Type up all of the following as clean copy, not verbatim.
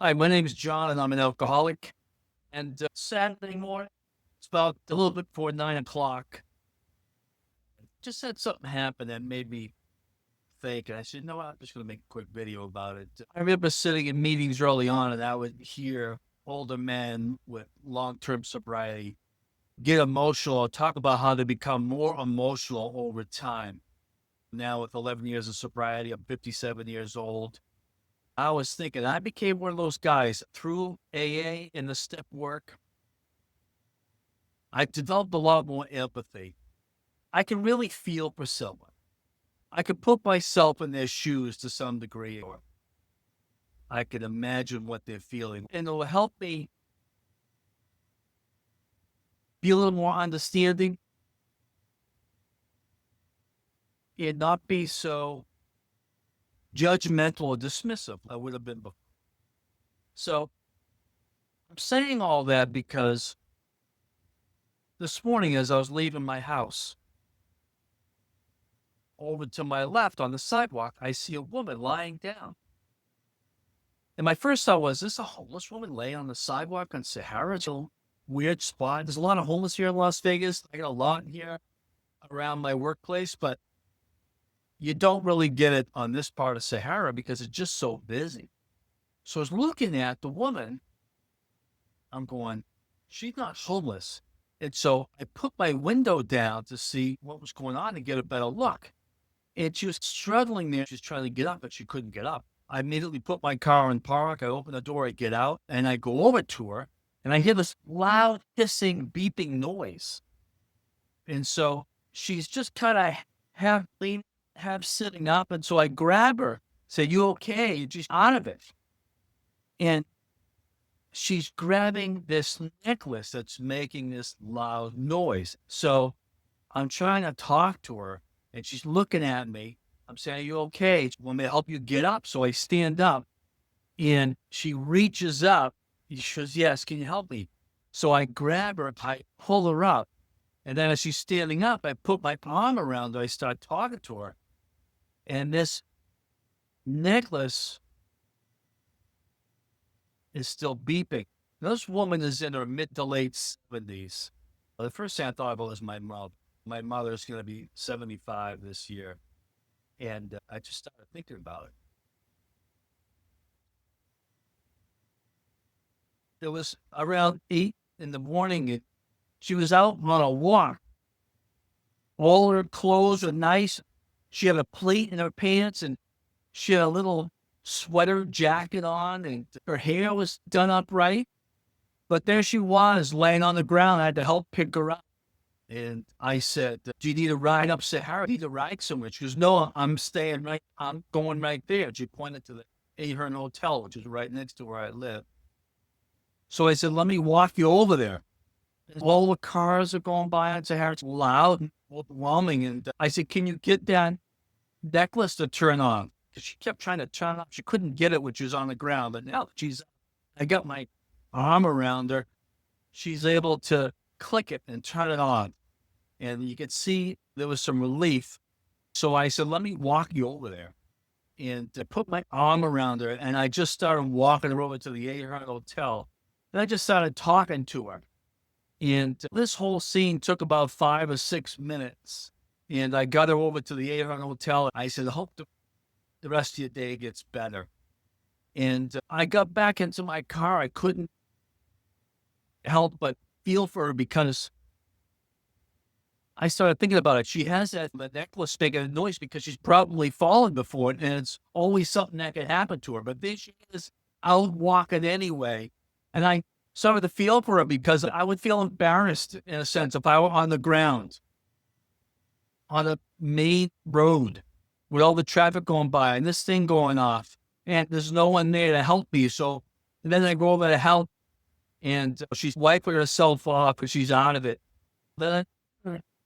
Hi, my name is John, and I'm an alcoholic. And Saturday morning, it's about a little bit before 9 o'clock. Just had something happen that made me think, and I said, "No, I'm just going to make a quick video about it." I remember sitting in meetings early on, and I would hear older men with long-term sobriety get emotional or talk about how they become more emotional over time. Now, with 11 years of sobriety, I'm 57 years old. I was thinking I became one of those guys through AA and the step work. I developed a lot more empathy. I can really feel for someone. I could put myself in their shoes to some degree, or I could imagine what they're feeling. And it'll help me be a little more understanding and not be so judgmental or dismissive I would have been before. So I'm saying all that because this morning, as I was leaving my house, over to my left on the sidewalk, I see a woman lying down. And my first thought was, this a homeless woman laying on the sidewalk on Sahara? It's a weird spot. There's a lot of homeless here in Las Vegas. I got a lot here around my workplace, but you don't really get it on this part of Sahara because it's just so busy. So I was looking at the woman. I'm going, she's not homeless. And so I put my window down to see what was going on and get a better look. And she was struggling there. She was trying to get up, but she couldn't get up. I immediately put my car in park. I open the door, I get out, and I go over to her, and I hear this loud hissing, beeping noise. And so she's just kind of half lean, half sitting up. And so I grab her, say, "You okay?" And she's out of it. And she's grabbing this necklace that's making this loud noise. So I'm trying to talk to her, and she's looking at me. I'm saying, "Are you okay? Want me to help you get up?" So I stand up, and she reaches up. She goes, "Yes, can you help me?" So I grab her, I pull her up, and then as she's standing up, I put my arm around her. I start talking to her, and this necklace is still beeping. This woman is in her mid to late 70s. The first thing I thought about was my mother. My mother's going to be 75 this year. And I just started thinking about it. It was around 8 in the morning. And she was out on a walk. All her clothes were nice. She had a plate in her pants and she had a little sweater jacket on and her hair was done up right. But there she was laying on the ground. I had to help pick her up. And I said, "Do you need a ride up Sahara? Do you need a ride somewhere?" She goes, "No, I'm going right there." She pointed to the Ahern Hotel, which is right next to where I live. So I said, "Let me walk you over there." All the cars are going by on Sahara. It's loud and overwhelming. And I said, "Can you get that necklace to turn on?" Because she kept trying to turn off. She couldn't get it when she was on the ground. But now I got my arm around her. She's able to click it and turn it on. And you could see there was some relief. So I said, "Let me walk you over there." And I put my arm around her and I just started walking her over to the Ahern Hotel. And I just started talking to her. And this whole scene took about 5 or 6 minutes. And I got her over to the Ahern Hotel. I said, "I hope the rest of your day gets better." And I got back into my car. I couldn't help but feel for her because I started thinking about it. She has that necklace making a noise because she's probably fallen before, and it's always something that could happen to her. But then she is out walking anyway. And I started to feel for her because I would feel embarrassed in a sense if I were on the ground on a main road with all the traffic going by and this thing going off, and there's no one there to help me. So and then I go over to help, and she's wiping herself off because she's out of it. Then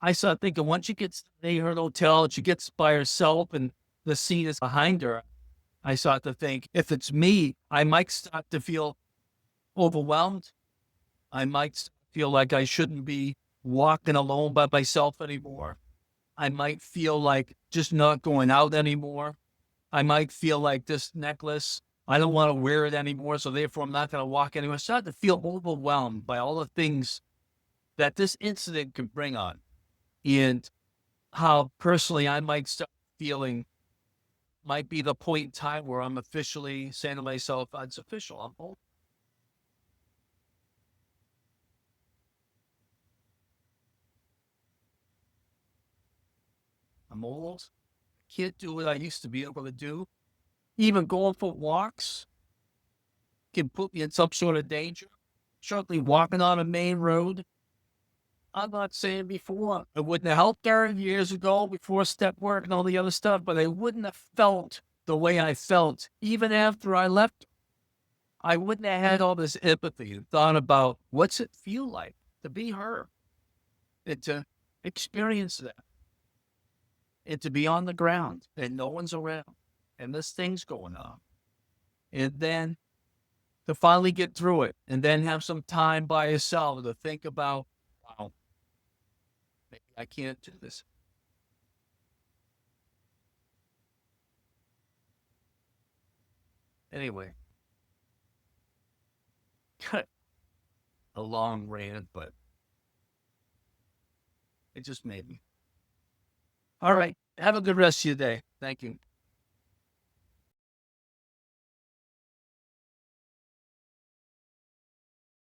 I started thinking once she gets to her hotel and she gets by herself and the seat is behind her, I start to think if it's me, I might start to feel overwhelmed. I might feel like I shouldn't be walking alone by myself anymore. I might feel like just not going out anymore. I might feel like this necklace I don't want to wear it anymore, so therefore I'm not going to walk anymore. I started to feel overwhelmed by all the things that this incident could bring on, and how personally I might start feeling might be the point in time where I'm officially saying to myself, it's official, I'm old. I'm old. Can't do what I used to be able to do. Even going for walks can put me in some sort of danger. Certainly walking on a main road. I'm not saying before I wouldn't have helped her years ago before step work and all the other stuff, but I wouldn't have felt the way I felt even after I left. I wouldn't have had all this empathy and thought about what's it feel like to be her and to experience that and to be on the ground and no one's around and this thing's going on. And then to finally get through it and then have some time by yourself to think about, wow, maybe I can't do this. Anyway, a long rant, but it just made me. All right. Have a good rest of your day. Thank you.